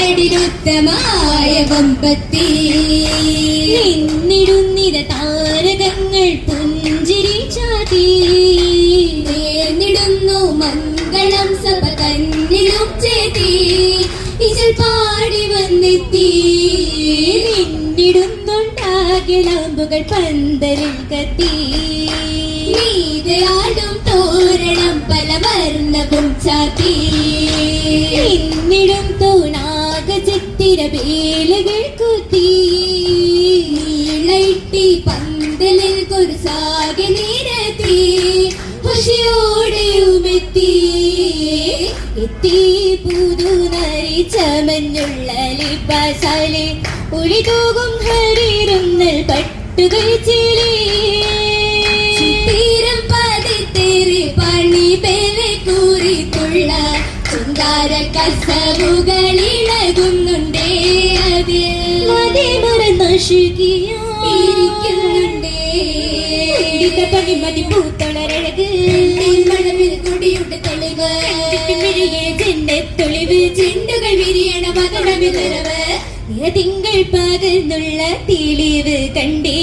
നാടിനുത്തമായ വമ്പത്തി നിന്നിടുന്നിര താരകങ്ങൾ പുഞ്ചിരി ചാതി നേർന്നിടുന്നു മംഗളം സഭ കന്നിലും ചേതി ഇജൽ പാടി വന്നെത്തി നിന്നിടുന്നുണ്ടാകലാമ്പുകൾ പന്തലിൽ കത്തി നീതയാടും തോരണം പല വർണ്ണവും ചാത്തി നിന്നിടും തൂണാക ചിത്തിര വേലകൾ കുത്തി നീളയിട്ടി പന്തലിൽ കുരുസാകെ നിരത്തി ഖുഷിയോടെയുമെത്തി എത്തി പുതുനരി ചമഞ്ഞുള്ള ലിബാസാലെ ഒളിതൂകും ഹരിരുന്നൽ പട്ടുകൾ ചിലേ തീരം പതിത്തേറി പണി പേരെ കൂറിത്തുള്ള ചുങ്കാര കസവുകളിളകുന്നുണ്ടേ അതിൽ നശിക്കുന്നുണ്ടേ പണിമതി പൂത്തളരഴക് മണവിൽ കുടിയുടെ തെളിവ് ചെന്നെ തെളിവ് ചെണ്ടുകൾ വിരിയണ പകടമിതരവ് തിങ്കൾ പകർന്നുള്ള തെളിവ് കണ്ടേ